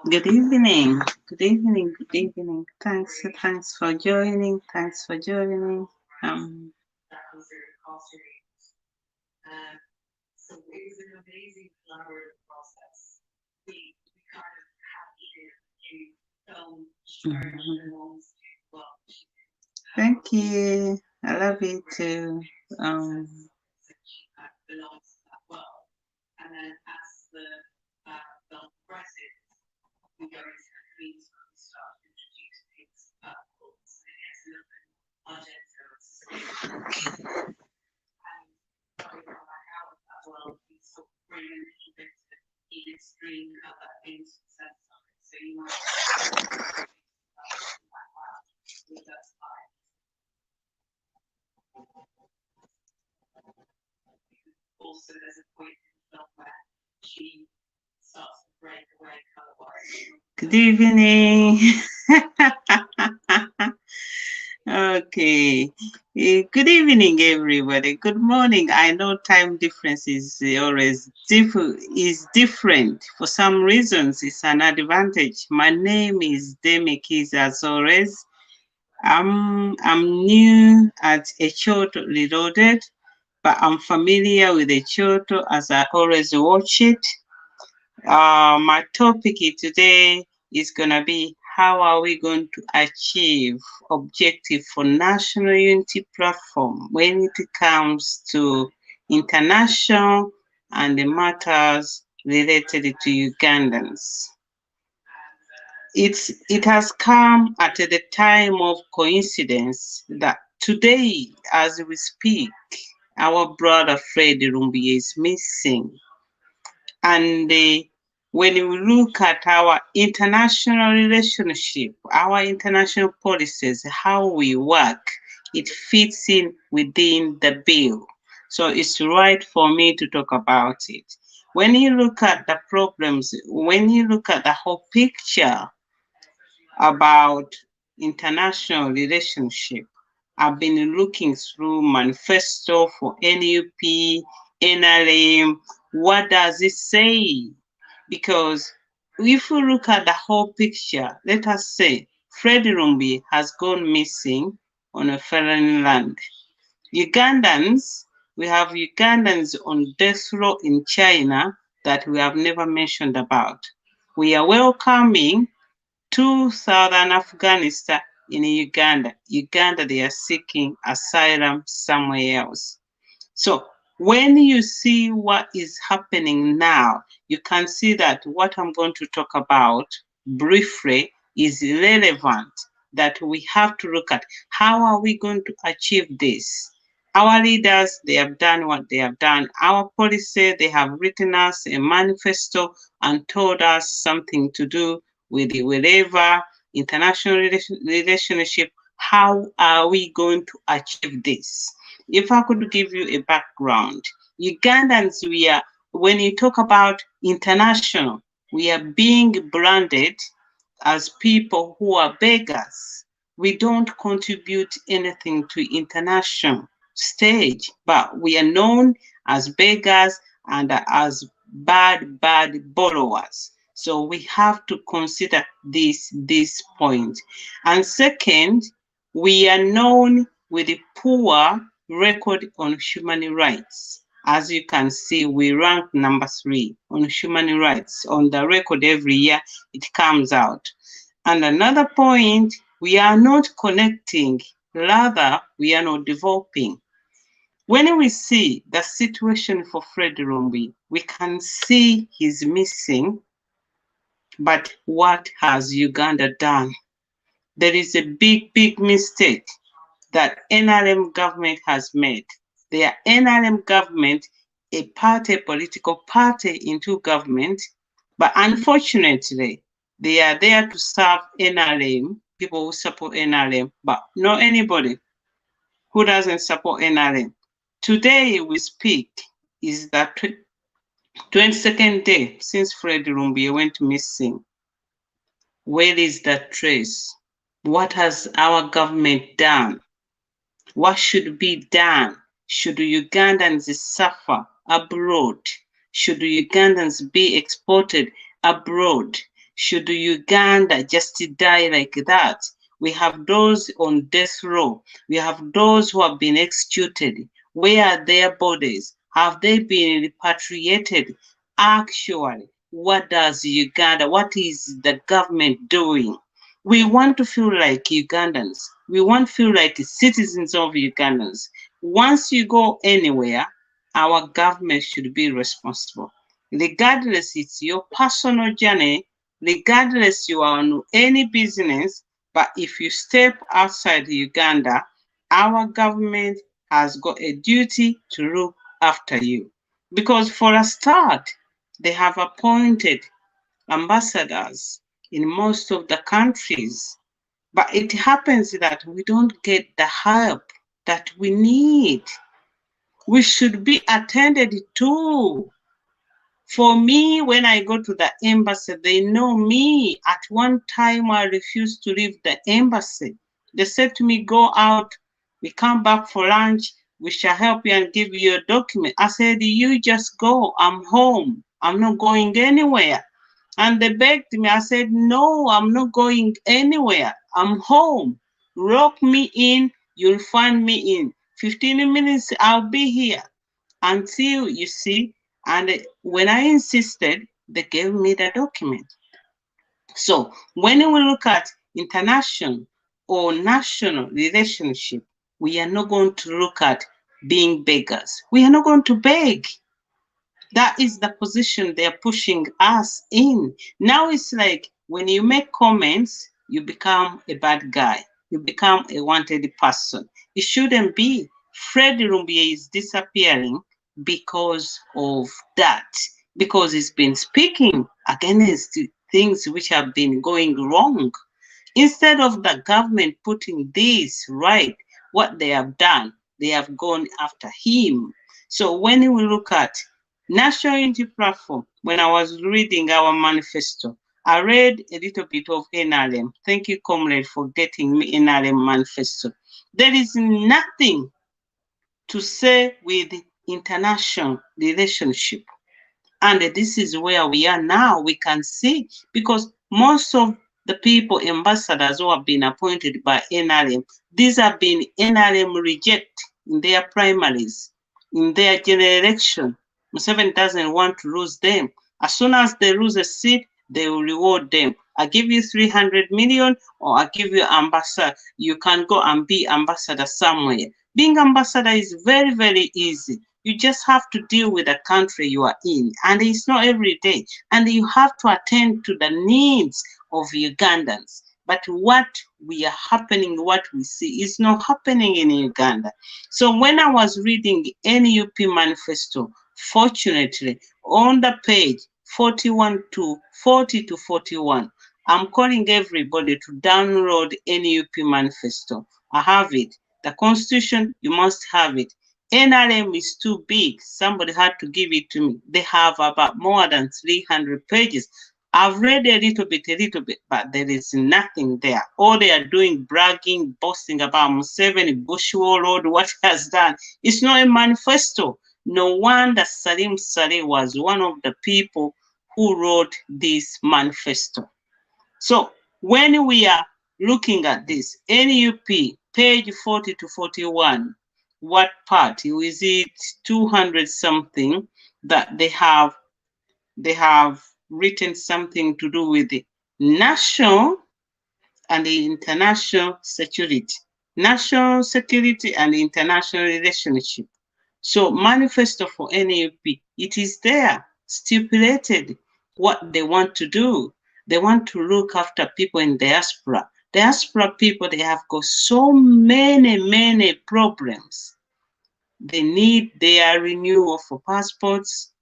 Good evening. Good evening. Good evening. Thanks for joining. Thanks for joining. Um, Thank you. I love you too. Um, Good evening. Okay. Good evening, everybody. Good morning. I know time difference is always different. For some reasons, it's an advantage. My name is Demikis, as always. I'm new at Echoto Reloaded, but I'm familiar with Echoto as I always watch it. My topic today is going to be how are we going to achieve objective for national unity platform when it comes to international and the matters related to Ugandans. It has come at the time of coincidence that today, as we speak, our brother Fred Rumbi is missing. And when we look at our international relationship, our international policies, how we work, it fits in within the bill. So it's right for me to talk about it. When you look at the problems, when you look at the whole picture about international relationship, I've been looking through manifesto for NUP, NRM. What does it say? Because if we look at the whole picture, let us say Fred Rumbi has gone missing on a foreign land. Ugandans, we have Ugandans on death row in China that we have never mentioned about. We are welcoming to southern Afghanistan in Uganda. Uganda, they are seeking asylum somewhere else. So when you see what is happening now, you can see that what I'm going to talk about briefly is relevant, that we have to look at how are we going to achieve this. Our leaders, they have done what they have done. Our policy, they have written us a manifesto and told us something to do with the whatever international relationship. How are we going to achieve this? If I could give you a background, Ugandans, when you talk about international, we are being branded as people who are beggars. We don't contribute anything to international stage, but we are known as beggars and as bad borrowers. So we have to consider this point. And second, we are known with a poor record on human rights. As you can see, we rank number 3 on human rights. On the record every year, it comes out. And another point, we are not connecting, rather, we are not developing. When we see the situation for Fred Rumbi, we can see he's missing, but what has Uganda done? There is a big mistake that NRM government has made. Their NRM government, a political party into government, but unfortunately, they are there to serve NRM, people who support NRM, but not anybody who doesn't support NRM. Today we speak is that 22nd day since Fred Rumbiye went missing. Where is that trace? What has our government done? What should be done? Should Ugandans suffer abroad? Should Ugandans be exported abroad? Should Uganda just die like that? We have those on death row. We have those who have been executed. Where are their bodies? Have they been repatriated? Actually, what does Uganda, what is the government doing? We want to feel like Ugandans. We want to feel like citizens of Ugandans. Once you go anywhere, our government should be responsible. Regardless it's your personal journey, regardless you are on any business, but if you step outside Uganda, our government has got a duty to look after you. Because for a start, they have appointed ambassadors in most of the countries. But it happens that we don't get the help that we need. We should be attended to. For me, when I go to the embassy, they know me. At one time, I refused to leave the embassy. They said to me, go out, we come back for lunch, we shall help you and give you a document. I said, you just go, I'm home. I'm not going anywhere. And they begged me. I said, no, I'm not going anywhere. I'm home. Lock me in, you'll find me in 15 minutes, I'll be here until you see. And when I insisted, they gave me the document. So when we look at international or national relationship, we are not going to look at being beggars. We are not going to beg. That is the position they're pushing us in. Now it's like when you make comments, you become a bad guy. You become a wanted person. It shouldn't be. Fred Rumbiye is disappearing because of that. Because he's been speaking against things which have been going wrong. Instead of the government putting this right, what they have done, they have gone after him. So when we look at National Unity Platform, when I was reading our manifesto, I read a little bit of NRM. Thank you, comrade, for getting me NRM manifesto. There is nothing to say with international relationship. And this is where we are now. We can see, because most of the people, ambassadors who have been appointed by NRM, these have been NRM reject in their primaries, in their general election. Museveni doesn't want to lose them. As soon as they lose a seat, they will reward them. I give you 300 million, or I give you ambassador. You can go and be ambassador somewhere. Being ambassador is very, very easy. You just have to deal with the country you are in, and it's not every day. And you have to attend to the needs of Ugandans. But what we are happening, what we see is not happening in Uganda. So when I was reading NUP manifesto, fortunately, on the page 41 to 40 to 41, I'm calling everybody to download NUP manifesto. I have it. The constitution, you must have it. NRM is too big. Somebody had to give it to me. They have about more than 300 pages. I've read a little bit, but there is nothing there. All they are doing, bragging, boasting about Museveni, Bush Warlord, what he has done. It's not a manifesto. No wonder Salim Saleh was one of the people who wrote this manifesto. So when we are looking at this, NUP, page 40 to 41, what part? Is it 200 something that they have written something to do with the national and the international security. National security and international relationship. So manifesto for NUP, it is there, stipulated what they want to do. They want to look after people in diaspora. Diaspora people, they have got so many problems. They need their renewal for passports.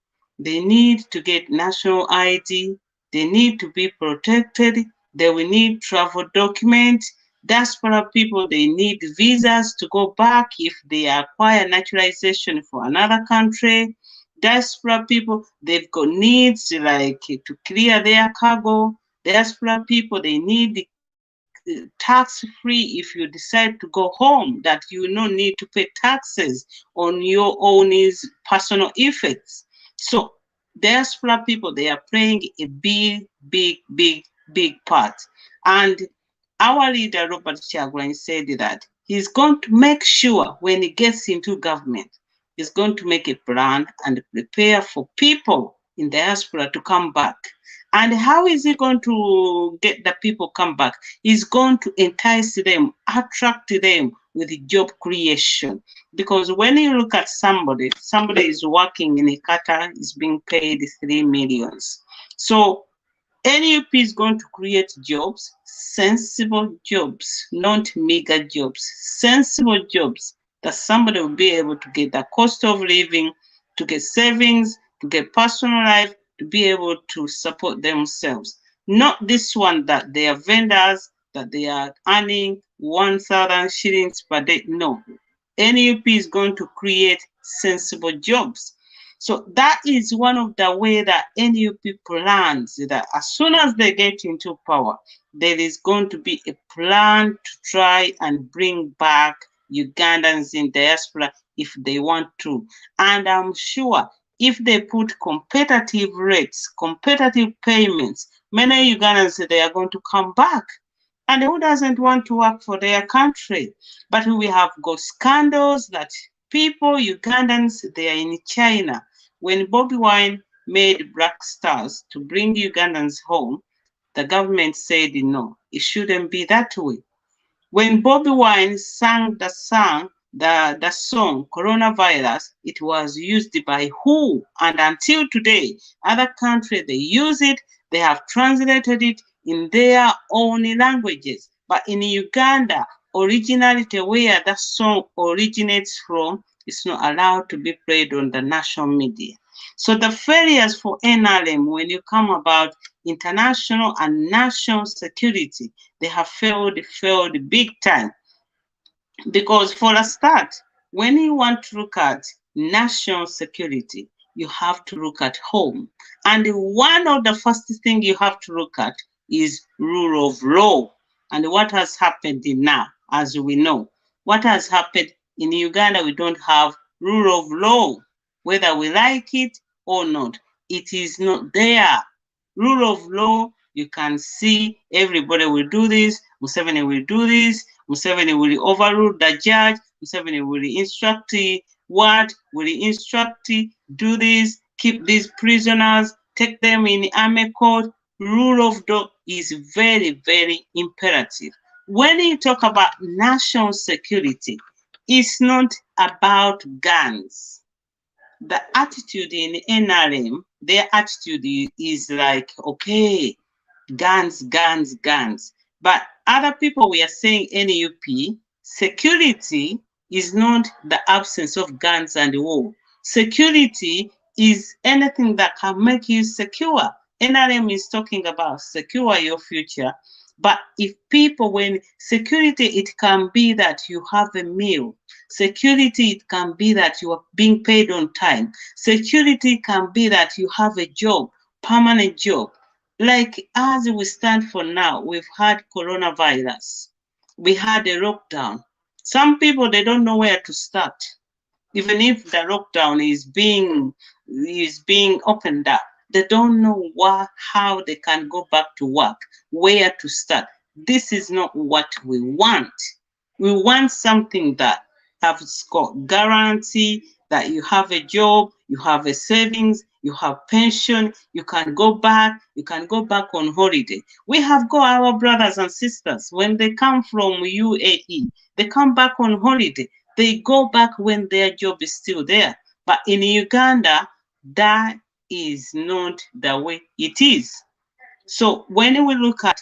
They need to get national ID. They need to be protected. They will need travel documents. Diaspora people, they need visas to go back if they acquire naturalization for another country. Diaspora people, they've got needs like to clear their cargo. Diaspora people, they need tax-free if you decide to go home, that you no need to pay taxes on your own personal effects. So diaspora people, they are playing a big part. And our leader, Robert Chagulanyi, said that he's going to make sure when he gets into government, he's going to make a plan and prepare for people in diaspora to come back. And how is he going to get the people come back? He's going to entice them, attract them with job creation. Because when you look at somebody is working in a Qatar, is being paid 3 million. So NUP is going to create jobs, sensible jobs, not meager jobs, sensible jobs that somebody will be able to get the cost of living, to get savings, to get personal life, to be able to support themselves. Not this one that they are vendors, that they are earning 1,000 shillings per day. No. NUP is going to create sensible jobs. So that is one of the way that NUP plans, that as soon as they get into power, there is going to be a plan to try and bring back Ugandans in diaspora if they want to. And I'm sure if they put competitive rates, competitive payments, many Ugandans, they are going to come back. And who doesn't want to work for their country? But we have got scandals that people, Ugandans, they are in China. When Bobby Wine made Black Stars to bring Ugandans home, the government said no, it shouldn't be that way. When Bobby Wine sang the song Coronavirus, it was used by WHO, and until today, other countries, they use it, they have translated it in their own languages. But in Uganda, originality where that song originates from is not allowed to be played on the national media. So the failures for NRM, when you come about international and national security, they have failed big time. Because for a start, when you want to look at national security, you have to look at home. And one of the first things you have to look at is rule of law. And what has happened now, as we know, what has happened in Uganda, we don't have rule of law, whether we like it or not. It is not there. Rule of law, you can see everybody will do this, Museveni will do this, Museveni will overrule the judge, Museveni will instruct what, will instruct do this, keep these prisoners, take them in army court. Rule of law is very, very imperative. When you talk about national security, it's not about guns. The attitude in NRM, their attitude is like, okay, guns, guns, guns. But other people, we are saying NUP, security is not the absence of guns and war. Security is anything that can make you secure. NRM is talking about secure your future. But if people, when security, it can be that you have a meal. Security, it can be that you are being paid on time. Security can be that you have a job, permanent job. Like as we stand for now, we've had coronavirus. We had a lockdown. Some people, they don't know where to start. Even if the lockdown is being opened up, they don't know how they can go back to work, where to start. This is not what we want. We want something that has got guarantee that you have a job, you have a savings, you have pension, you can go back on holiday. We have got our brothers and sisters, when they come from UAE, they come back on holiday. They go back when their job is still there. But in Uganda, that is not the way it is. So when we look at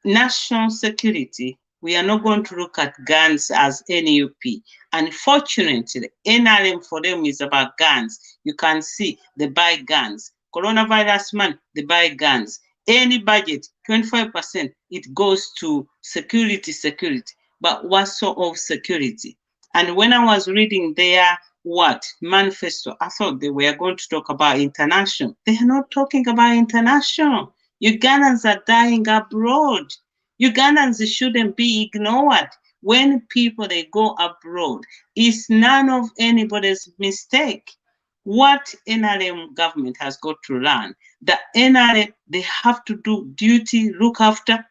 national security, we are not going to look at guns as NUP. Unfortunately, NRM for them is about guns. You can see they buy guns. Coronavirus man, they buy guns. Any budget, 25%, it goes to security. But what sort of security? And when I was reading there, what? Manifesto. I thought they were going to talk about international. They are not talking about international. Ugandans are dying abroad. Ugandans shouldn't be ignored. When people they go abroad, it's none of anybody's mistake. What NRM government has got to learn, the NRM, they have to do duty, look after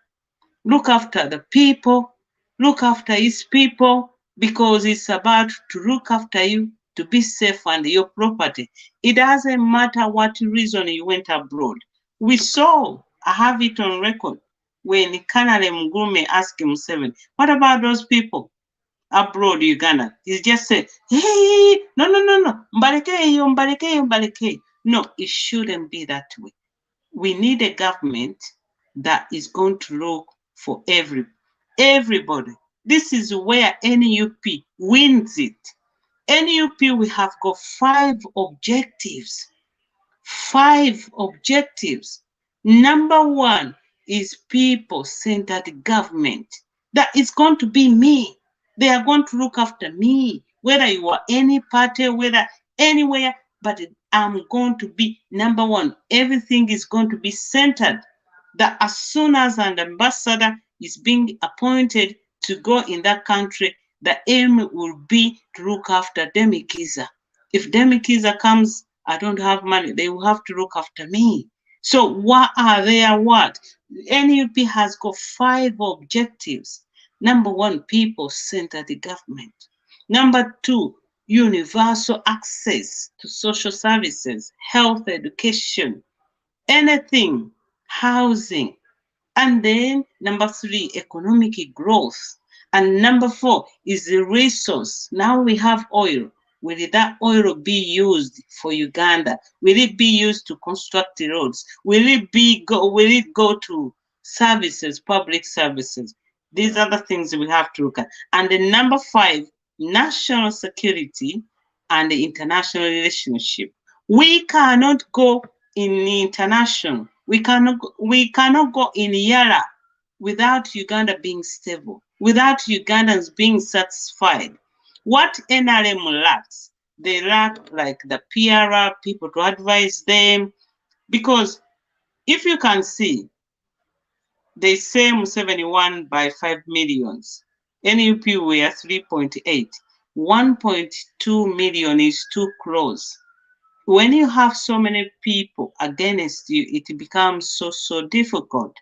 the people, look after his people, because it's about to look after you, to be safe and your property. It doesn't matter what reason you went abroad. We saw, I have it on record, when Kanale Mugume asked him what about those people abroad, Uganda? He just said, hey, no, mbaleke. No, it shouldn't be that way. We need a government that is going to look for everybody. This is where NUP wins it. NUP, we have got 5 objectives. 5 objectives. Number 1 is people-centered government. That is going to be me. They are going to look after me, whether you are any party, whether anywhere, but I'm going to be number 1. Everything is going to be centered. That as soon as an ambassador is being appointed to go in that country, the aim will be to look after Demikiza. If Demikiza comes, I don't have money, they will have to look after me. So what are their what? NUP has got 5 objectives. Number 1, people-centered government. Number 2, universal access to social services, health, education, anything, housing. And then number 3, economic growth. And number 4 is the resource. Now we have oil. Will that oil be used for Uganda? Will it be used to construct the roads? Will it go to services, public services? These are the things we have to look at. And then number 5, national security and the international relationship. We cannot go in international. We cannot go in Yara without Uganda being stable, without Ugandans being satisfied. What NRM lacks, they lack like the PRR, people to advise them, because if you can see, they say Museveni won by 5 millions. NUP were 3.8. 1.2 million is too close. When you have so many people against you, it becomes so difficult.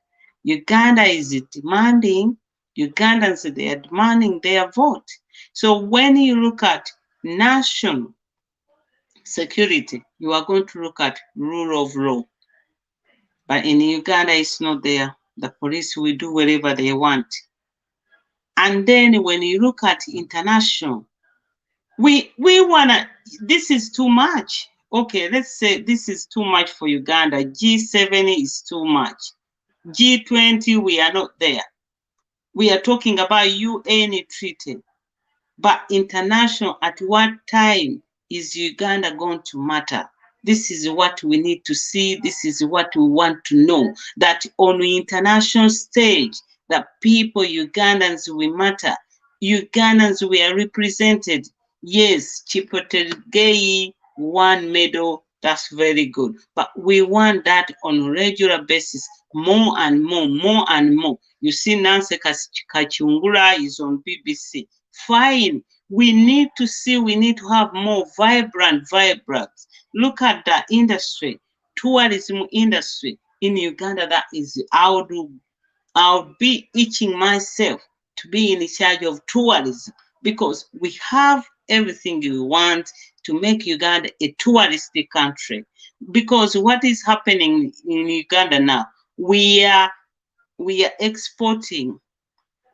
Uganda is demanding, Ugandans, they are demanding their vote. So when you look at national security, you are going to look at rule of law. But in Uganda, it's not there. The police will do whatever they want. And then when you look at international, we wanna, this is too much. Okay, let's say this is too much for Uganda. G7 is too much. G20, we are not there. We are talking about UN treaty. But international, at what time is Uganda going to matter? This is what we need to see. This is what we want to know. That on the international stage, that people, Ugandans, will matter. Ugandans were represented. Yes, Chipotedgei won medal. That's very good. But we want that on a regular basis, more and more. You see, Nancy Kachungura is on BBC. Fine. We need to see, we need to have more vibrant. Look at the industry, tourism industry in Uganda. That is, I'll be itching myself to be in charge of tourism, because we have everything we want to make Uganda a touristic country. Because what is happening in Uganda now, we are exporting.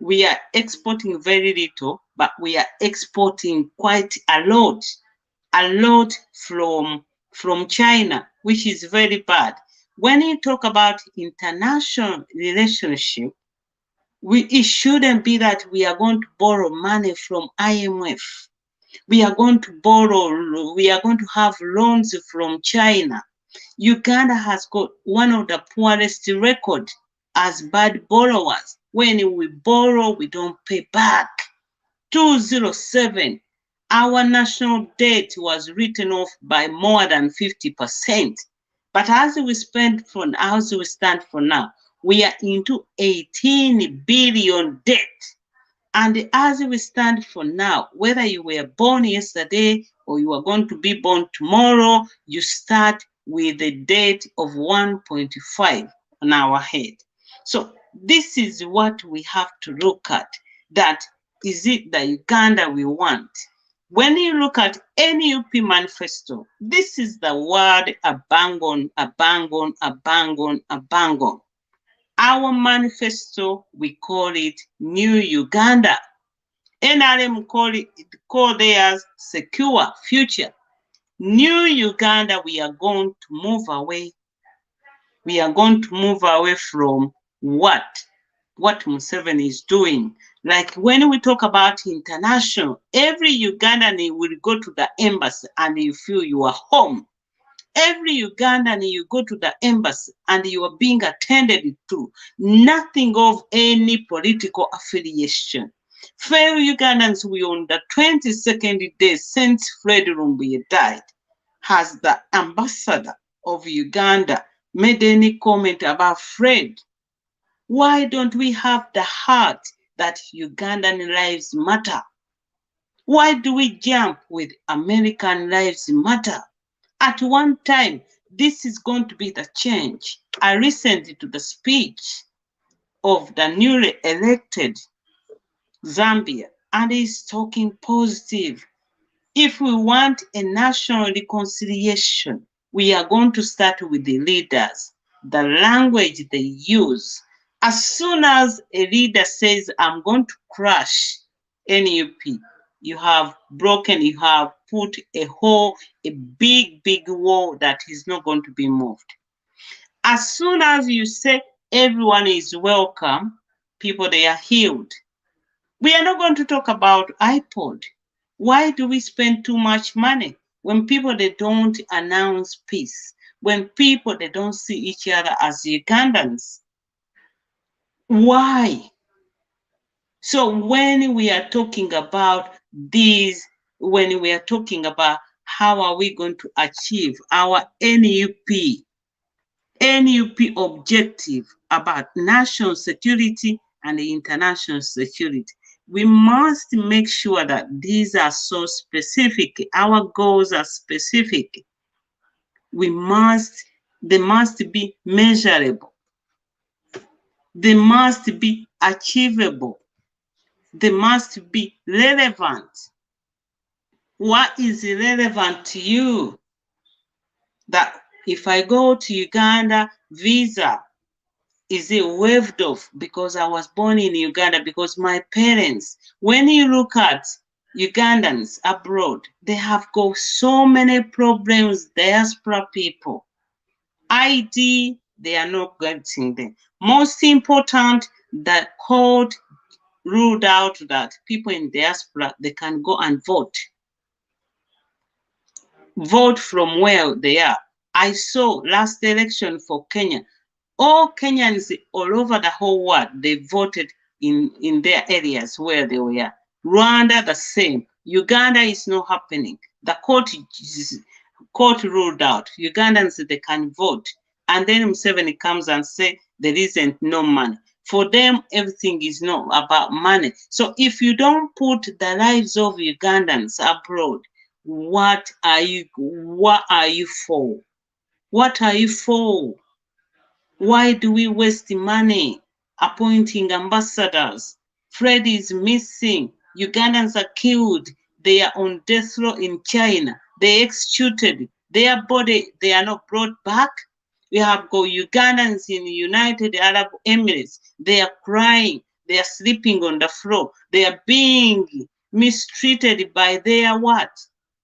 We are exporting very little, but we are exporting quite a lot from China, which is very bad. When you talk about international relationship, it shouldn't be that we are going to borrow money from IMF. We are going to have loans from China. Uganda has got one of the poorest record as bad borrowers. When we borrow, we don't pay back. 207, our national debt was written off by more than 50%. But as we stand for now, we are into 18 billion debt. And as we stand for now, whether you were born yesterday or you are going to be born tomorrow, you start with a debt of 1.5 on our head. So this is what we have to look at. That is it the Uganda we want? When you look at NUP manifesto, this is the word abangon, abangon, abangon, abangon. Our manifesto, we call it New Uganda. NRM call theirs Secure Future. New Uganda, we are going to move away. We are going to move away from what Museveni is doing. Like when we talk about international, every Ugandan will go to the embassy and you feel you are home. Every Ugandan, you go to the embassy and you are being attended to. Nothing of any political affiliation. Fellow Ugandans, we on the 22nd day since Fred Rumbuye died, has the ambassador of Uganda made any comment about Fred? Why don't we have the heart that Ugandan lives matter? Why do we jump with American lives matter? At one time, this is going to be the change. I listened to the speech of the newly elected Zambia, and he's talking positive. If we want a national reconciliation, we are going to start with the leaders, the language they use. As soon as a leader says, I'm going to crush NUP, you have broken, you have put a big, big wall that is not going to be moved. As soon as you say everyone is welcome, people, they are healed. We are not going to talk about iPod. Why do we spend too much money when people, they don't announce peace, when people, they don't see each other as Ugandans? Why? So when we are talking about these, when we are talking about how are we going to achieve our NUP objective about national security and international security, we must make sure that these are so specific. Our goals are specific. They must be measurable. They must be achievable. They must be relevant. What is relevant to you? That if I go to Uganda, visa, is it waived off because I was born in Uganda, because my parents, when you look at Ugandans abroad, they have got so many problems, diaspora people. ID, they are not getting them. Most important, the court ruled out that people in diaspora, they can go and vote. Vote from where they are. I saw last election for Kenya, all Kenyans all over the whole world, they voted in their areas where they were. Rwanda, the same. Uganda is not happening. The court ruled out. Ugandans, they can vote. And then Museveni comes and say there isn't no money. For them, everything is not about money. So if you don't put the lives of Ugandans abroad, what are you for? What are you for? Why do we waste money appointing ambassadors? Fred is missing. Ugandans are killed. They are on death row in China. They executed. Their body, they are not brought back. We have got Ugandans in the United Arab Emirates. They are crying. They are sleeping on the floor. They are being mistreated by their what?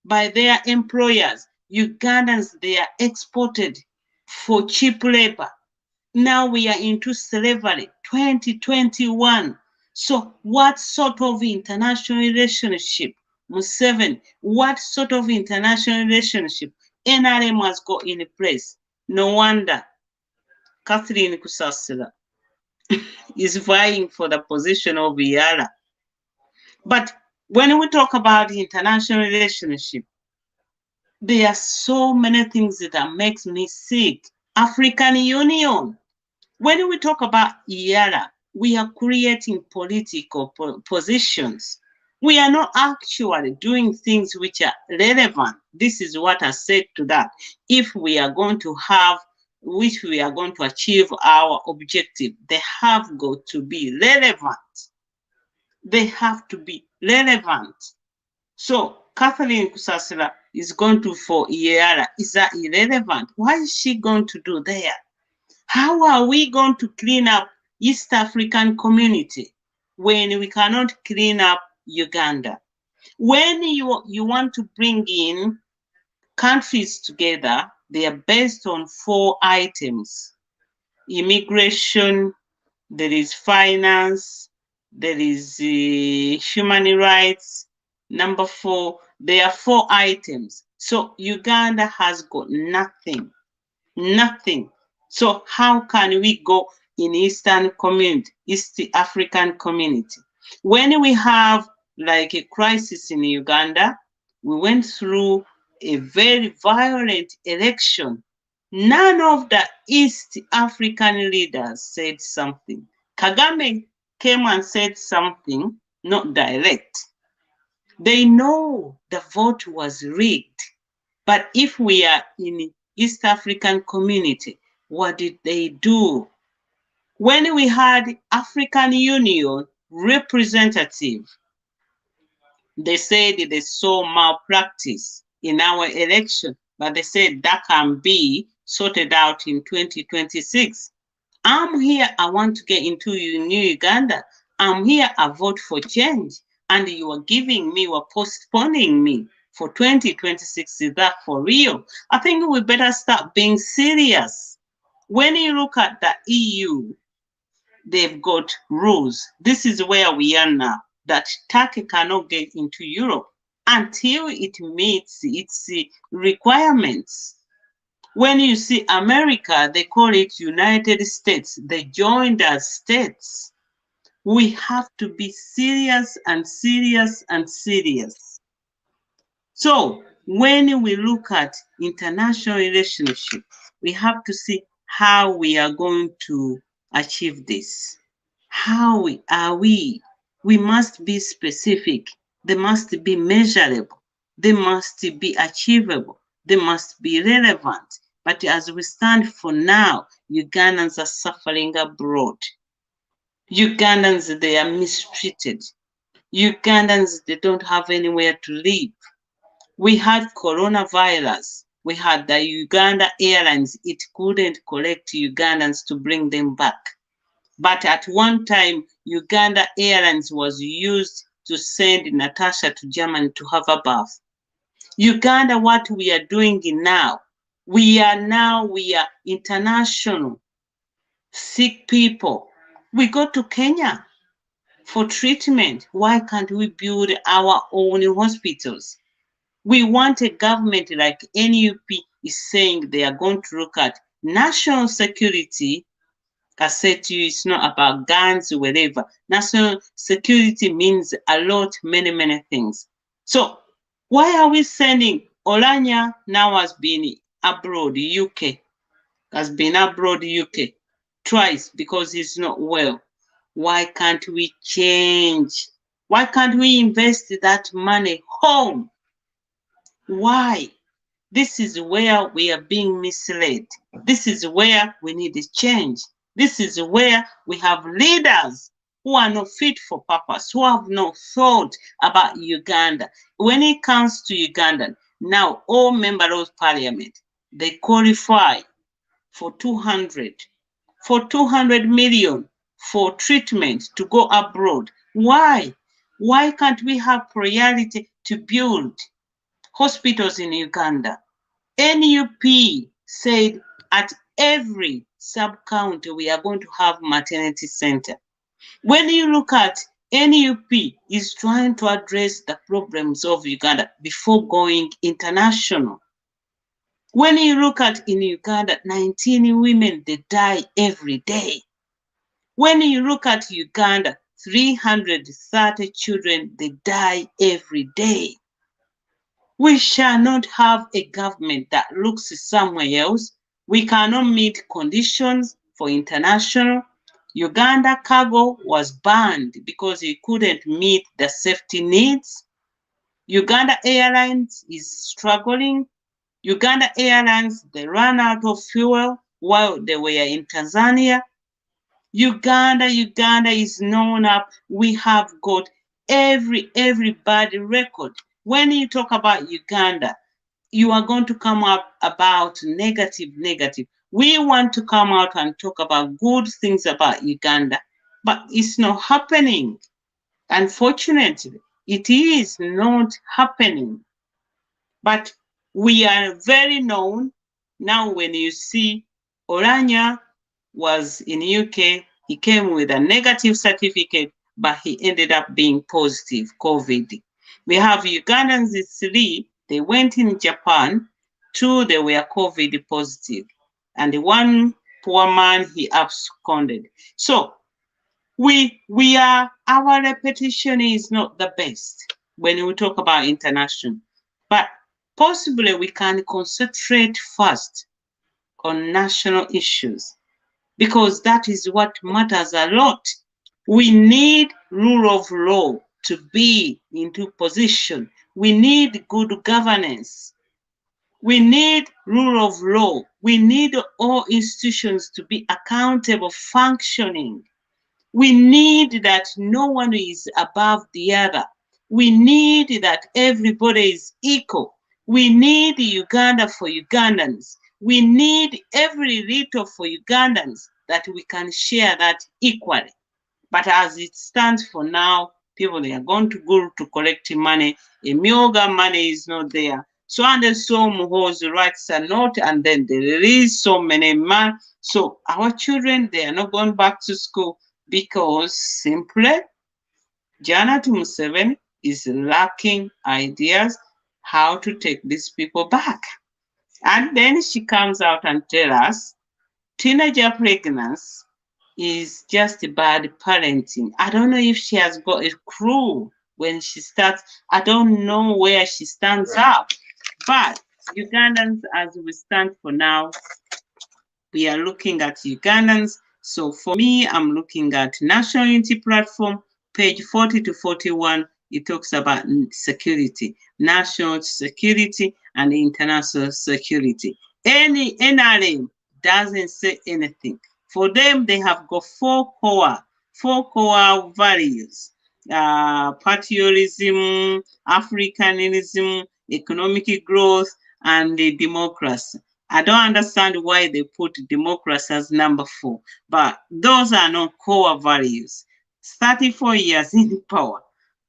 By their employers. Ugandans, they are exported for cheap labor. Now we are into slavery, 2021. So what sort of international relationship, Museveni, what sort of international relationship NRM has got in place? No wonder Catherine Kusasira is vying for the position of Yara. But When we talk about international relationship, there are so many things that makes me sick. African Union. When we talk about IARA, we are creating political positions. We are not actually doing things which are relevant. This is what I said to that. If we are going to have, which we are going to achieve our objective, they have got to be relevant. They have to be relevant. So Kathleen Kusasira is going to for IARA. Is that irrelevant? What is she going to do there? How are we going to clean up East African community when we cannot clean up Uganda? When you want to bring in countries together, they are based on 4 items: immigration, there is finance, there is human rights. Number 4, there are 4 items. So Uganda has got nothing. Nothing. So how can we go in Eastern community, East African community? When we have like a crisis in Uganda, we went through a very violent election. None of the East African leaders said something. Kagame came and said something, not direct. They know the vote was rigged. But if we are in East African community, what did they do? When we had African Union representative, they said they saw malpractice in our election, but they said that can be sorted out in 2026. I'm here, I want to get into New Uganda. I'm here, I vote for change. And you are giving me, you are postponing me for 2026. Is that for real? I think we better start being serious. When you look at the EU, they've got rules. This is where we are now, that Turkey cannot get into Europe until it meets its requirements. When you see America, they call it United States. They joined as states. We have to be serious and serious and serious. So when we look at international relationship, we have to see how we are going to achieve this. How are we? We must be specific. They must be measurable. They must be achievable. They must be relevant. But as we stand for now, Ugandans are suffering abroad. Ugandans, they are mistreated. Ugandans, they don't have anywhere to live. We had coronavirus. We had the Uganda Airlines. It couldn't collect Ugandans to bring them back. But at one time, Uganda Airlines was used to send Natasha to Germany to have a bath. Uganda, what we are doing now, we are international sick people. We go to Kenya for treatment. Why can't we build our own hospitals? We want a government like NUP is saying they are going to look at national security. I said to you, it's not about guns or whatever. National security means a lot, many things. So why are we sending Olanya now has been abroad, UK, has been abroad, UK, twice because he's not well. Why can't we change? Why can't we invest that money home? Why? This is where we are being misled. This is where we need a change. This is where we have leaders who are not fit for purpose, who have no thought about Uganda. When it comes to Uganda, now all members of parliament, they qualify for 200 million for treatment to go abroad. Why? Why can't we have priority to build hospitals in Uganda? NUP said at every sub-county we are going to have maternity center. When you look at NUP is trying to address the problems of Uganda before going international. When you look at in Uganda, 19 women, they die every day. When you look at Uganda, 330 children, they die every day. We shall not have a government that looks somewhere else. We cannot meet conditions for international. Uganda cargo was banned because it couldn't meet the safety needs. Uganda Airlines is struggling. Uganda Airlines, they ran out of fuel while they were in Tanzania. Uganda is known up. We have got every bad record. When you talk about Uganda, you are going to come up about negative. We want to come out and talk about good things about Uganda, but it's not happening. Unfortunately, it is not happening. But we are very known now. When you see Oranya was in UK, he came with a negative certificate, but he ended up being positive COVID. We have Ugandans 3, they went in Japan, 2 they were COVID positive, and the one poor man, he absconded. So our reputation is not the best when we talk about international, but possibly we can concentrate first on national issues, because that is what matters a lot. We need rule of law to be into position. We need good governance. We need rule of law. We need all institutions to be accountable, functioning. We need that no one is above the other. We need that everybody is equal. We need Uganda for Ugandans. We need every little for Ugandans, that we can share that equally. But as it stands for now, people, they are going to go to collect money. Emioga money is not there. So and so whose rights are not, and then they release so many man. So our children, they are not going back to school because simply Janet Museveni is lacking ideas how to take these people back. And then she comes out and tells us teenager pregnancy is just bad parenting. I don't know if she has got a clue when she starts. I don't know where she stands up. But Ugandans, as we stand for now, we are looking at Ugandans. So for me, I'm looking at National Unity Platform, page 40 to 41. It talks about security, national security and international security. Any NRM doesn't say anything. For them, they have got four core values: patriotism, Africanism, economic growth, and democracy. I don't understand why they put democracy as number 4, but those are not core values. 34 years in power,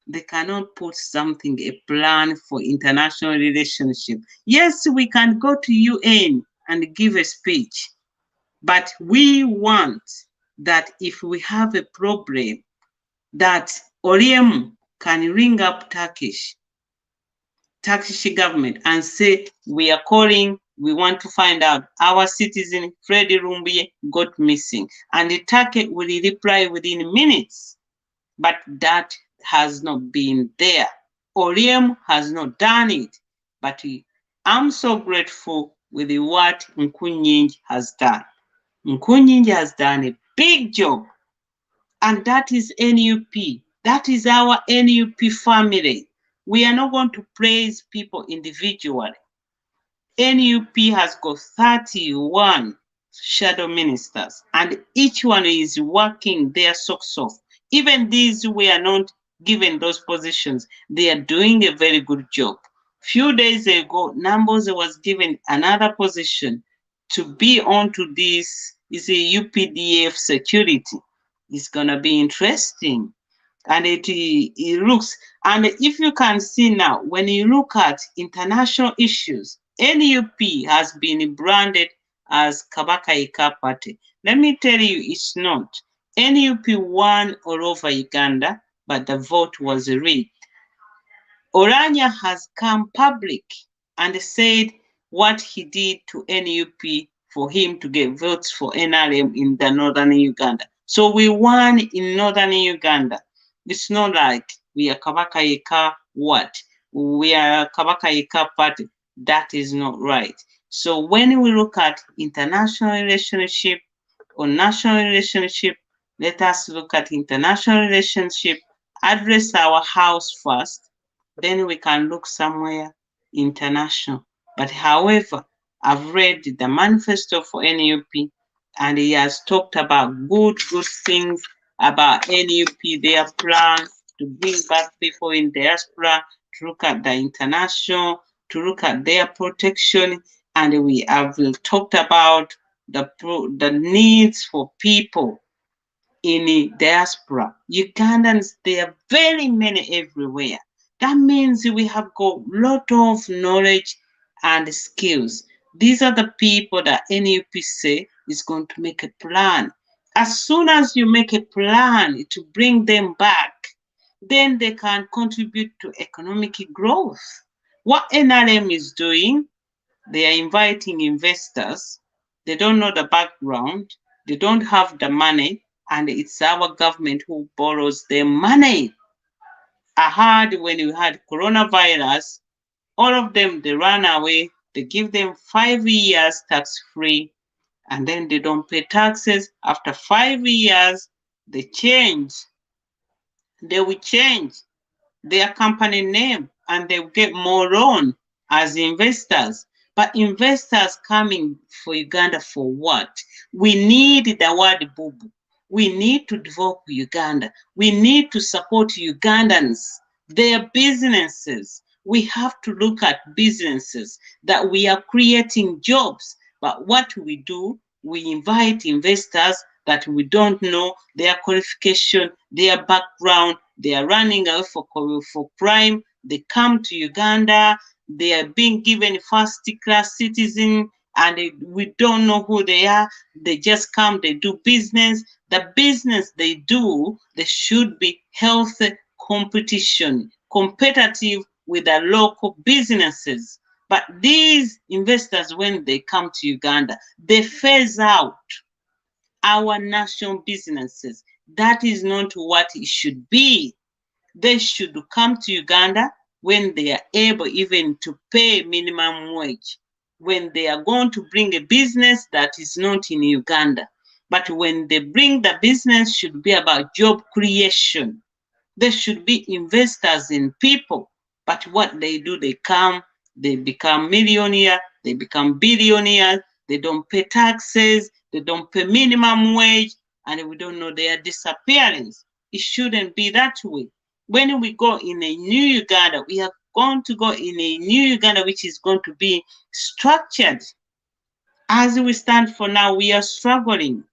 they cannot put something, a plan for international relationship. Yes, we can go to UN and give a speech, but we want that if we have a problem, that Oriem can ring up Turkish government and say, we are calling, we want to find out our citizen Freddie Rumbiye got missing, and the Turkey will reply within minutes. But that has not been there. Oriem has not done it, but I'm so grateful with what Nkunyinji has done. Nkunyinji has done a big job, and that is NUP. That is our NUP family. We are not going to praise people individually. NUP has got 31 shadow ministers, and each one is working their socks off. Even these who were not given those positions, they are doing a very good job. Few days ago, Numbers was given another position to be onto this is a UPDF security. It's gonna be interesting. And it looks, and if you can see now, when you look at international issues, NUP has been branded as Kabaka Ika Party. Let me tell you, it's not. NUP won all over Uganda, but the vote was rigged. Oranya has come public and said what he did to NUP for him to get votes for NRM in the northern Uganda. So we won in northern Uganda. It's not like we are Kabaka what? We are Kabaka party. That is not right. So when we look at international relationship or national relationship, let us look at international relationship, address our house first, then we can look somewhere international. But however, I've read the manifesto for NUP and he has talked about good things about NUP, their plans to bring back people in diaspora, to look at the international, to look at their protection, and we have talked about the needs for people in the diaspora. Ugandans, there are very many everywhere. That means we have got a lot of knowledge and skills. These are the people that NUP say is going to make a plan. As soon as you make a plan to bring them back, then they can contribute to economic growth. What NRM is doing, they are inviting investors. They don't know the background. They don't have the money. And it's our government who borrows their money. I heard when you had coronavirus, all of them, they ran away. They give them 5 years tax free. And then they don't pay taxes. After 5 years, they change. They will change their company name and they get more loan as investors. But investors coming for Uganda for what? We need the word bubu. We need to develop Uganda. We need to support Ugandans, their businesses. We have to look at businesses that we are creating jobs. But what we do, we invite investors that we don't know their qualification, their background. They are running away for crime. They come to Uganda. They are being given first-class citizen, and we don't know who they are. They just come. They do business. The business they do, they should be healthy competition, competitive with the local businesses. But these investors, when they come to Uganda, they phase out our national businesses. That is not what it should be. They should come to Uganda when they are able even to pay minimum wage, when they are going to bring a business that is not in Uganda. But when they bring the business, should be about job creation. They should be investors in people. But what they do, they come, they become millionaire, they become billionaires, they don't pay taxes, they don't pay minimum wage, and we don't know their disappearance. It shouldn't be that way. When we go in a new Uganda, we are going to go in a new Uganda which is going to be structured. As we stand for now, we are struggling.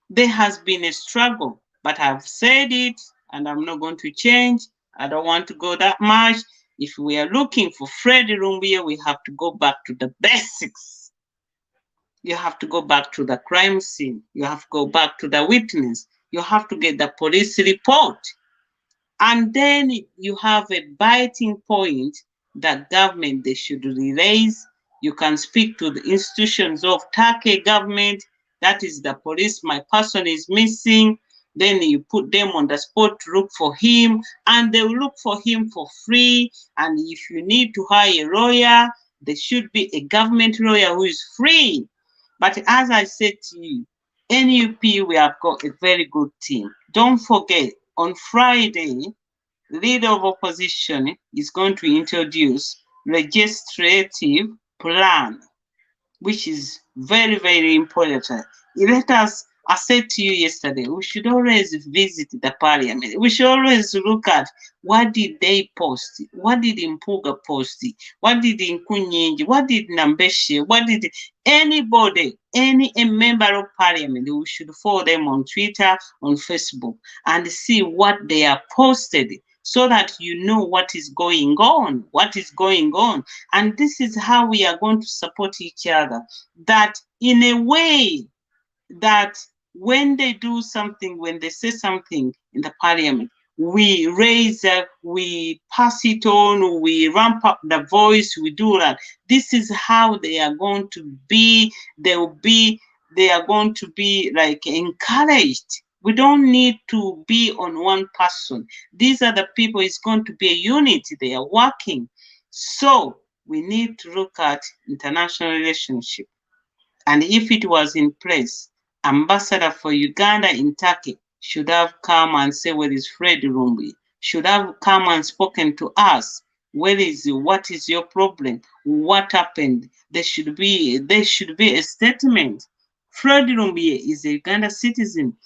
There has been a struggle, but I've said it and I'm not going to change. I don't want to go that much. If we are looking for Freddie Rumbiye, we have to go back to the basics. You have to go back to the crime scene. You have to go back to the witness. You have to get the police report. And then you have a biting point that government they should release. You can speak to the institutions of Turkey government, that is the police, my person is missing. Then you put them on the spot to look for him, and they will look for him for free. And if you need to hire a lawyer, there should be a government lawyer who is free. But as I said to you, NUP, we have got a very good team. Don't forget, on Friday, leader of opposition is going to introduce legislative plan, which is very, very important. Let us, I said to you yesterday, we should always visit the parliament. We should always look at what did they post, what did Impuga post, what did Nkunyinji, what did Nambeshe, what did anybody, any member of parliament, we should follow them on Twitter, on Facebook, and see what they are posted, so that you know what is going on, And this is how we are going to support each other. That in a way that when they do something, when they say something in the parliament, we raise, we pass it on, we ramp up the voice, we do that. This is how they are going to be, they are going to be like encouraged We don't need to be on one person. These are the people, it's going to be a unit, they are working. So we need to look at international relationship. And if it was in place, ambassador for Uganda in Turkey should have come and say, where is Fred Rumbi? Should have come and spoken to us. What is your problem? What happened? There should be a statement. Fred Rumbi is a Uganda citizen.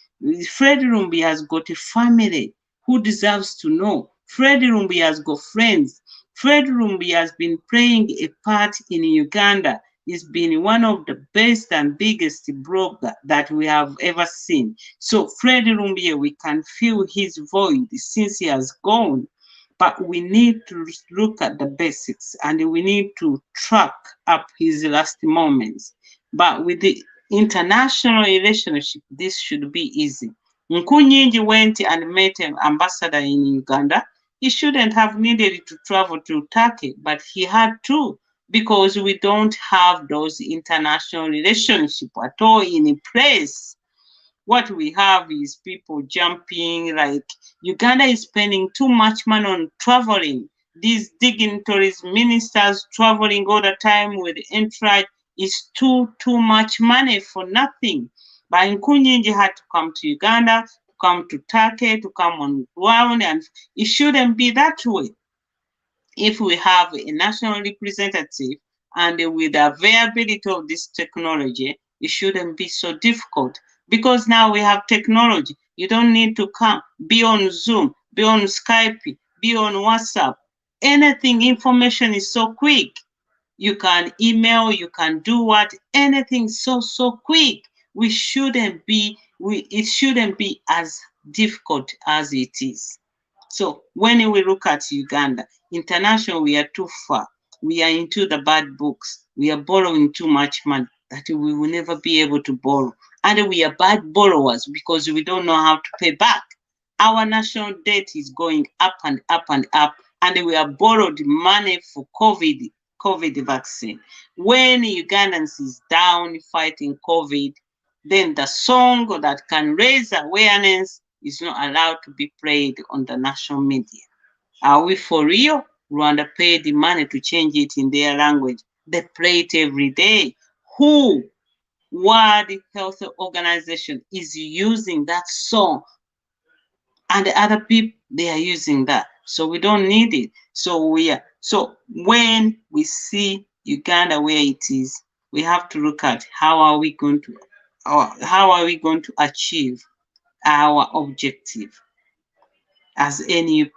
Fred Rumbi has got a family who deserves to know. Fred Rumbi has got friends. Fred Rumbi has been playing a part in Uganda. He's been one of the best and biggest blogger that we have ever seen. So Fred Rumbi, we can feel his void since he has gone. But we need to look at the basics and we need to track up his last moments. But with the international relationship, this should be easy. Nkunyinji went and met an ambassador in Uganda. He shouldn't have needed to travel to Turkey, but he had to, because we don't have those international relationships at all in place. What we have is people jumping, like Uganda is spending too much money on traveling. These dignitaries, ministers traveling all the time with entourage is too much money for nothing. But Nkunyinji had to come to Uganda, to come to Turkey, to come on ground, and it shouldn't be that way. If we have a national representative and with the availability of this technology, it shouldn't be so difficult, because now we have technology. You don't need to come, be on Zoom, be on Skype, be on WhatsApp. Anything, information is so quick. You can email, you can do what, anything so quick. It shouldn't be as difficult as it is. So when we look at Uganda, international, we are too far. We are into the bad books. We are borrowing too much money that we will never be able to borrow. And we are bad borrowers because we don't know how to pay back. Our national debt is going up and up and up, and we have borrowed money for COVID vaccine. When Ugandans is down fighting COVID, then the song that can raise awareness is not allowed to be played on the national media. Are we for real? Rwanda paid the money to change it in their language. They play it every day. Who, World Health Organization, is using that song? And the other people, they are using that. So we don't need it. So when we see Uganda where it is, we have to look at how are we going to achieve our objective as NUP.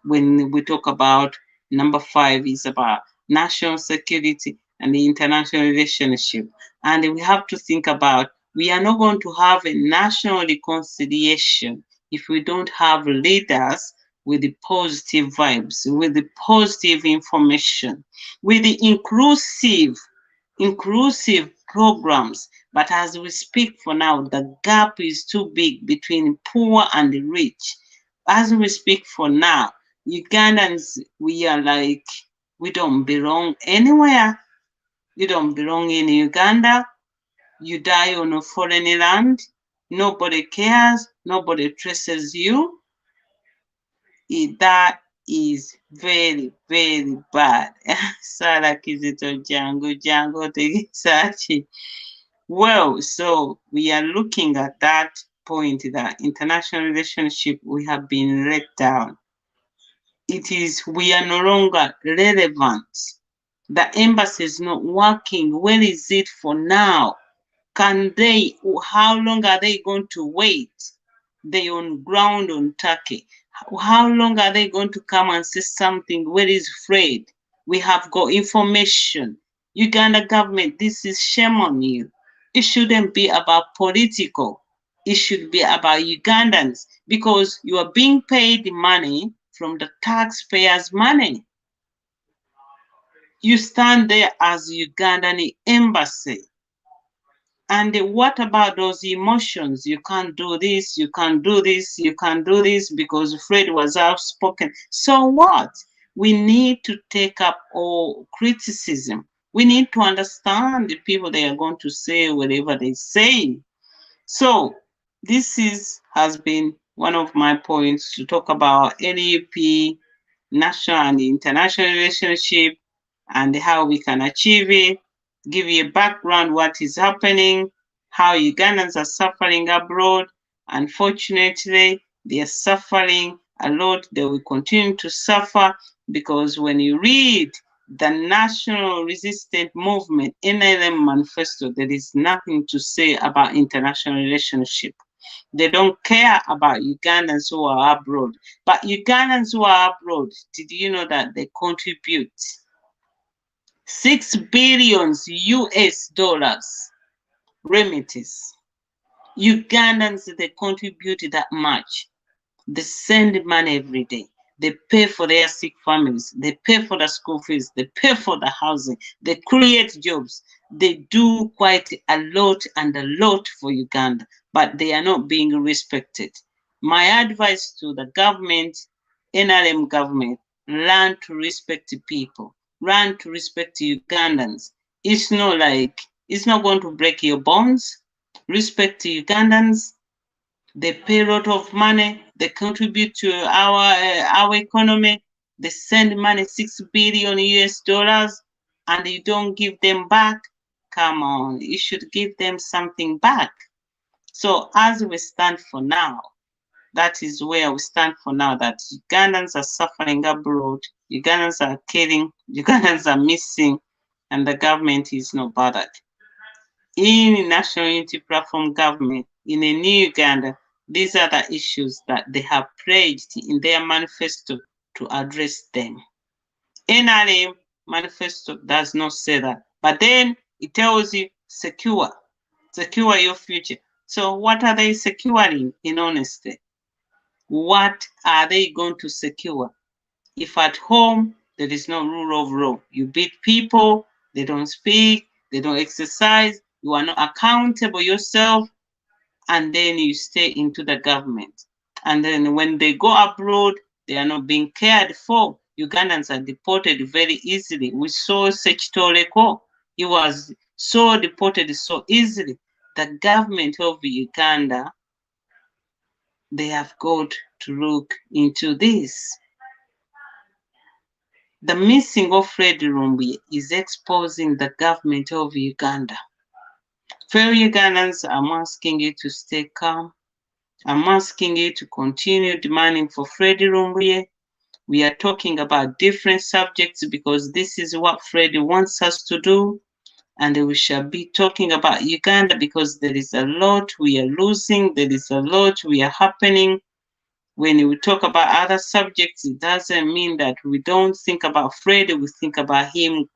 When we talk about number 5 is about national security and the international relationship. And we have to think about, we are not going to have a national reconciliation if we don't have leaders with the positive vibes, with the positive information, with the inclusive programs. But as we speak for now, the gap is too big between poor and the rich. As we speak for now, Ugandans, we are like, we don't belong anywhere. You don't belong in Uganda. You die on a foreign land. Nobody cares. Nobody traces you. That is very, very bad. Sara Kizito Jango Tegisachi. Well, so we are looking at that point, that international relationship, we have been let down. We are no longer relevant. The embassy is not working. Where is it for now? How long are they going to wait? They on ground on Turkey. How long are they going to come and say something? Where is Fred? We have got information. Uganda government, this is shame on you. It shouldn't be about political. It should be about Ugandans, because you are being paid money from the taxpayers' money. You stand there as Ugandan embassy. And what about those emotions? You can't do this, you can't do this, you can't do this because Fred was outspoken. So what? We need to take up all criticism. We need to understand the people they are going to say whatever they say. So has been one of my points to talk about NUP, national and international relationship, and how we can achieve it, give you a background what is happening, how Ugandans are suffering abroad. Unfortunately, they are suffering a lot. They will continue to suffer because when you read the National Resistance Movement NLM manifesto, there is nothing to say about international relationship. They don't care about Ugandans who are abroad. But Ugandans who are abroad, did you know that they contribute 6 billion US dollars remittances? Ugandans, they contribute that much. They send money every day. They pay for their sick families. They pay for the school fees. They pay for the housing. They create jobs. They do quite a lot and a lot for Uganda, but they are not being respected. My advice to the government, NRM government, learn to respect people. Learn to respect Ugandans. It's not like, it's not going to break your bones. Respect Ugandans. They pay a lot of money. They contribute to our economy. They send money, 6 billion US dollars, and you don't give them back. Come on, you should give them something back. So as we stand for now, that is where we stand for now, that Ugandans are suffering abroad, Ugandans are killing, Ugandans are missing, and the government is not bothered. In National Unity Platform government, in a new Uganda, these are the issues that they have pledged in their manifesto to address them. NRM manifesto does not say that, but then it tells you secure your future. So what are they securing in honesty? What are they going to secure? If at home there is no rule of law, you beat people, they don't speak, they don't exercise, you are not accountable yourself, and then you stay into the government. And then when they go abroad, they are not being cared for. Ugandans are deported very easily. We saw Sechitoreko. He was so deported so easily. The government of Uganda, they have got to look into this. The missing of Fred Rumbi is exposing the government of Uganda. Fellow Ugandans, I'm asking you to stay calm. I'm asking you to continue demanding for Freddie Rumbuye. We are talking about different subjects because this is what Freddie wants us to do. And we shall be talking about Uganda because there is a lot we are losing. There is a lot we are happening. When we talk about other subjects, it doesn't mean that we don't think about Freddie. We think about him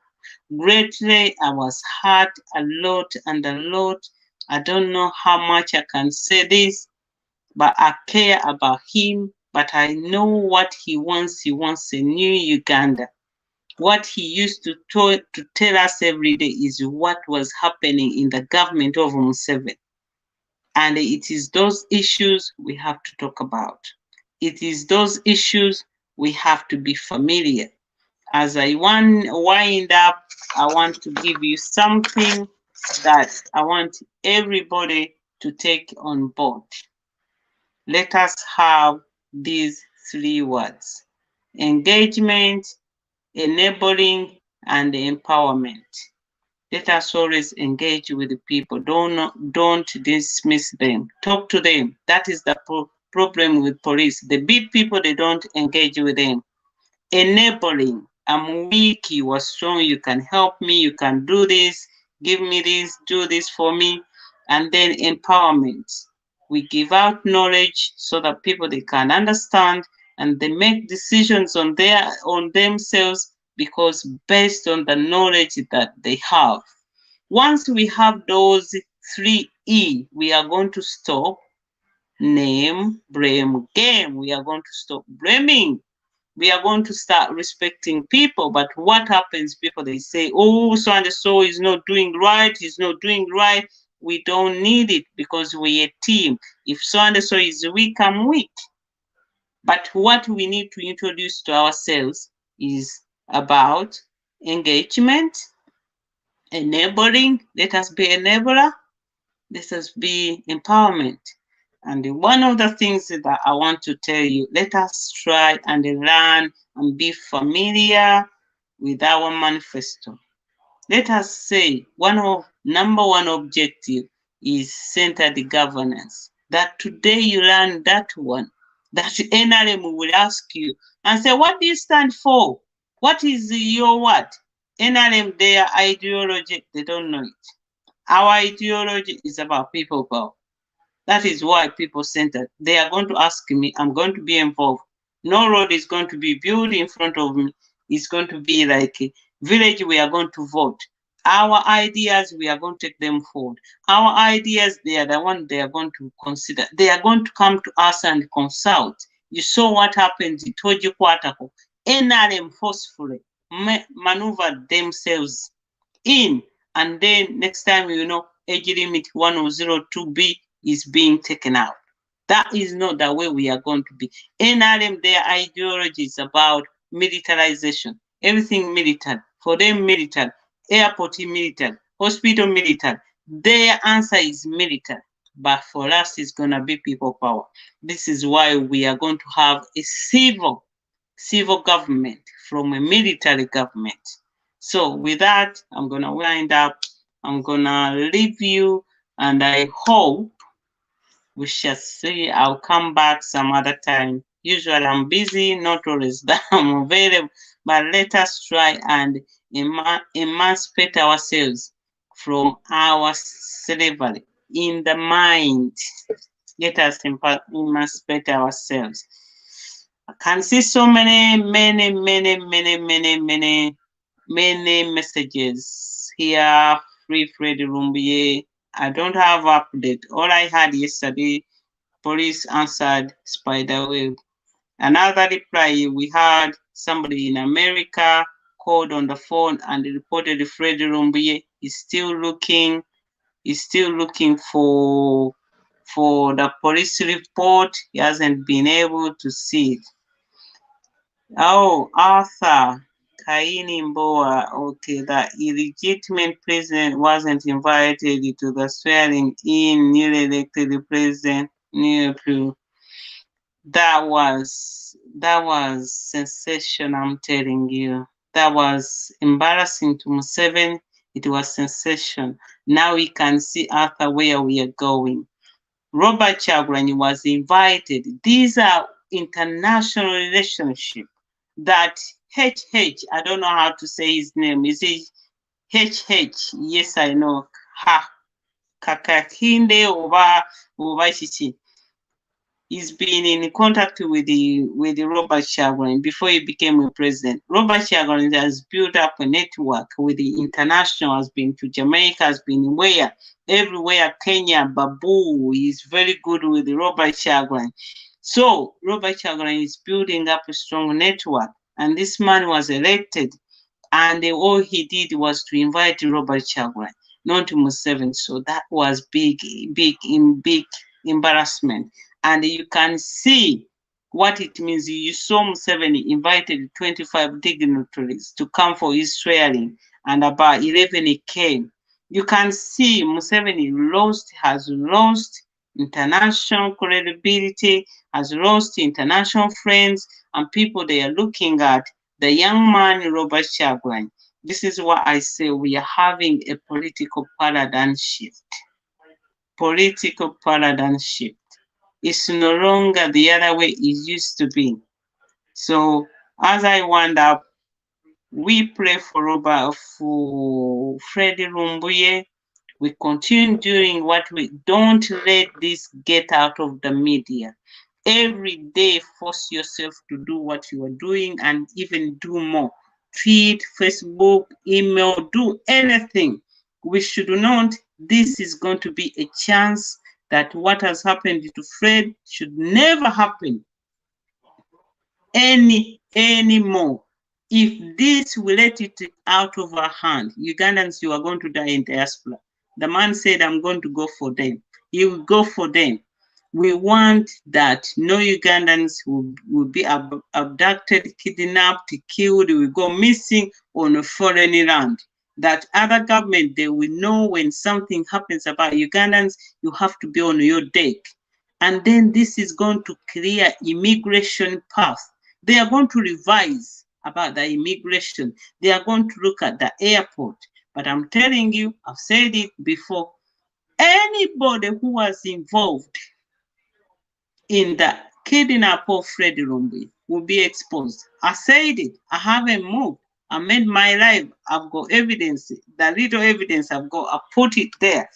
greatly. I was hurt a lot and a lot. I don't know how much I can say this, but I care about him. But I know what he wants. He wants a new Uganda. What he used to tell us every day is what was happening in the government of Museveni. And it is those issues we have to talk about. It is those issues we have to be familiar. As I wind up, I want to give you something that I want everybody to take on board. Let us have these 3 words: engagement, enabling, and empowerment. Let us always engage with the people. Don't dismiss them. Talk to them. That is the problem with police. They beat people, they don't engage with them. Enabling. I'm weak, you are strong, you can help me, you can do this, give me this, do this for me. And then empowerment. We give out knowledge so that people, they can understand and they make decisions on themselves because based on the knowledge that they have. Once we have those 3 E, we are going to stop name, blame, game. We are going to stop blaming. We are going to start respecting people. But what happens? People, they say, oh, so and so is not doing right, he's not doing right. We don't need it because we're a team. If so and so is weak, I'm weak. But what we need to introduce to ourselves is about engagement, enabling. Let us be enabler. Let us be empowerment. And one of the things that I want to tell you, let us try and learn and be familiar with our manifesto. Let us say number one objective is centered governance. That today you learn that one, that NRM will ask you and say, what do you stand for? What is your what? NRM, their ideology, they don't know it. Our ideology is about people power. That is why people centered. They are going to ask me, I'm going to be involved. No road is going to be built in front of me. It's going to be like a village we are going to vote. Our ideas, we are going to take them forward. Our ideas, they are the one they are going to consider. They are going to come to us and consult. You saw what happened in Toji Kwatako. NRM forcefully maneuvered themselves in, and then next time, age limit 1002B is being taken out. That is not the way we are going to be. NRM, their ideology is about militarization. Everything military. For them, military. Airport military. Hospital military. Their answer is military. But for us, it's going to be people power. This is why we are going to have a civil government from a military government. So with that, I'm going to wind up. I'm going to leave you, and I hope we shall see. I'll come back some other time. Usually I'm busy, not always that I'm available, but let us try and emancipate ourselves from our slavery in the mind. Let us emancipate ourselves. I can see so many messages here. Free Freddy Rumbier. I don't have update. All I had yesterday, police answered spiderweb. Another reply, we had somebody in America called on the phone and reported Freddy Rumbier is still looking for the police report. He hasn't been able to see it. Oh, Arthur Kaini Mboa, okay, the illegitimate president wasn't invited to the swearing in newly elected president. NUP. That was sensation, I'm telling you. That was embarrassing to Museveni. It was sensation. Now we can see Arthur where we are going. Robert Kyagulanyi was invited. These are international relationships that HH, I don't know how to say his name. Is it HH? Yes, I know. Ha. Kakahinde Oba Chichi. He's been in contact with the Robert Kyagulanyi before he became a president. Robert Kyagulanyi has built up a network with the international, has been to Jamaica, has been everywhere, Kenya, Babu. He's very good with the Robert Kyagulanyi. So Robert Kyagulanyi is building up a strong network, and this man was elected, and all he did was to invite Robert Kyagulanyi, not to Museveni. So that was big embarrassment. And you can see what it means. You saw Museveni invited 25 dignitaries to come for his swearing, and about 11 came. You can see Museveni has lost international credibility, has lost international friends, and people they are looking at the young man Robert Kyagulanyi. This is what I say, we are having a political paradigm shift. Political paradigm shift. It's no longer the other way it used to be. So as I wind up, we pray for Freddy Rumbuye. We continue doing what we don't let this get out of the media. Every day, force yourself to do what you are doing and even do more. Tweet, Facebook, email, do anything. We should not. This is going to be a chance that what has happened to Fred should never happen anymore. If this we let it out of our hand, Ugandans, you are going to die in diaspora. The man said, I'm going to go for them. He will go for them. We want that no Ugandans will be abducted, kidnapped, killed, will go missing on a foreign land. That other government, they will know when something happens about Ugandans, you have to be on your deck. And then this is going to clear immigration path. They are going to revise about the immigration. They are going to look at the airport. But I'm telling you, I've said it before, anybody who was involved in the kidnap of Freddie Rumbi will be exposed. I said it. I haven't moved. I made my life. I've got evidence. The little evidence I've got, I put it there.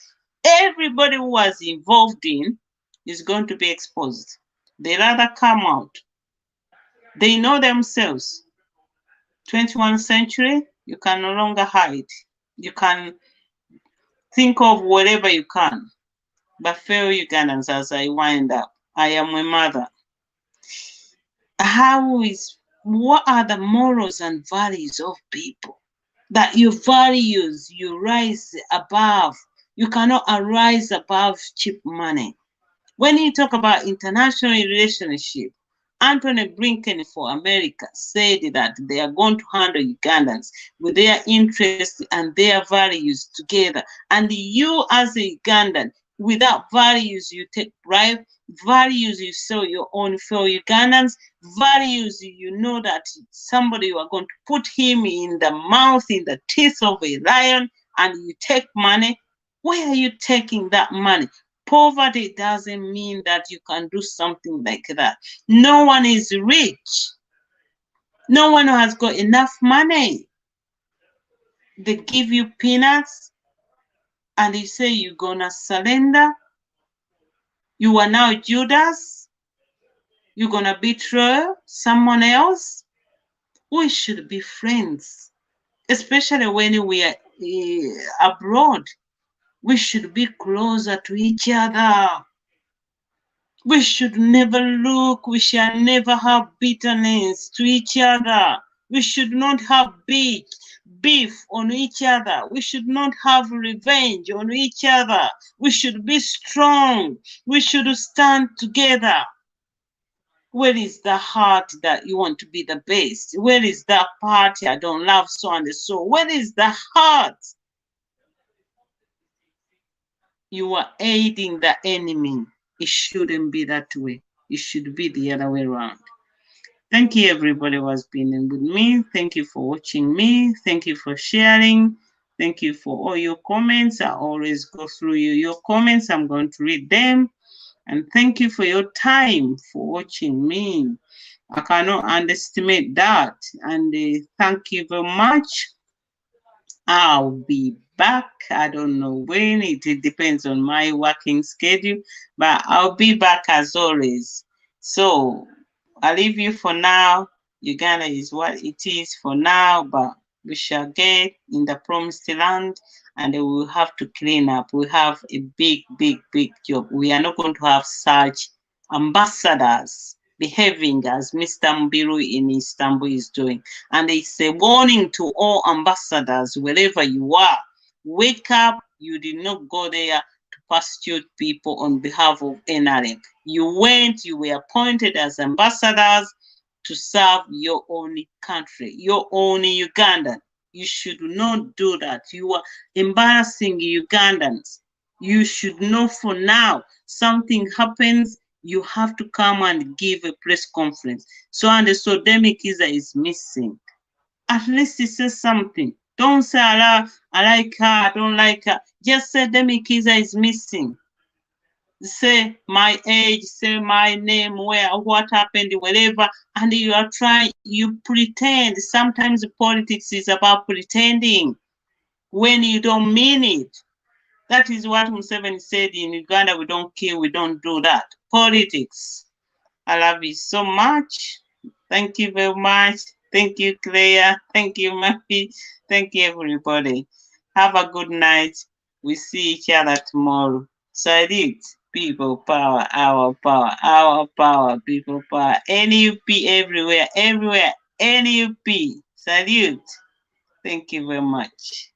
Everybody who was involved in is going to be exposed. They rather come out. They know themselves. 21st century, you can no longer hide. You can think of whatever you can. But fellow Ugandans, as I wind up, I am a mother. What are the morals and values of people? That your values, you rise above. You cannot arise above cheap money. When you talk about international relationship, Anthony Blinken for America said that they are going to handle Ugandans with their interests and their values together. And you as a Ugandan, without values, you take bribe, values, you sell your own fellow Ugandans, values, you know that somebody you are going to put him in the mouth, in the teeth of a lion, and you take money. Where are you taking that money? Poverty doesn't mean that you can do something like that. No one is rich. No one has got enough money. They give you peanuts and they say you're gonna surrender. You are now Judas. You're gonna betray someone else. We should be friends, especially when we are abroad. We should be closer to each other. We should never look, we shall never have bitterness to each other. We should not have beef on each other. We should not have revenge on each other. We should be strong. We should stand together. Where is the heart that you want to be the best? Where is that party I don't love so and so? Where is the heart? You are aiding the enemy. It shouldn't be that way. It should be the other way around. Thank you, everybody who has been with me. Thank you for watching me. Thank you for sharing. Thank you for all your comments. I always go through your comments. I'm going to read them. And thank you for your time for watching me. I cannot underestimate that. And thank you very much. I'll be back. I don't know when. It depends on my working schedule, but I'll be back as always. So I'll leave you for now. Uganda is what it is for now, but we shall get in the promised land and we will have to clean up. We have a big job. We are not going to have such ambassadors behaving as Mr. Mbiru in Istanbul is doing. And it's a warning to all ambassadors, wherever you are. Wake up, you did not go there to persecute people on behalf of NRM. You went, you were appointed as ambassadors to serve your own country, your own Uganda. You should not do that. You are embarrassing Ugandans. You should know for now, something happens, you have to come and give a press conference. So and so Demikiza is missing. At least he says something. Don't say I like her, I don't like her. Just say Demikiza is missing. Say my age, say my name, where, what happened, whatever, and you are trying, you pretend. Sometimes politics is about pretending when you don't mean it. That is what Museveni said in Uganda, we don't kill, we don't do that. Politics. I love you so much. Thank you very much. Thank you, Claire. Thank you, Murphy. Thank you, everybody. Have a good night. We see each other tomorrow. Salute. People power, our power, people power. NUP everywhere, NUP. Salute. Thank you very much.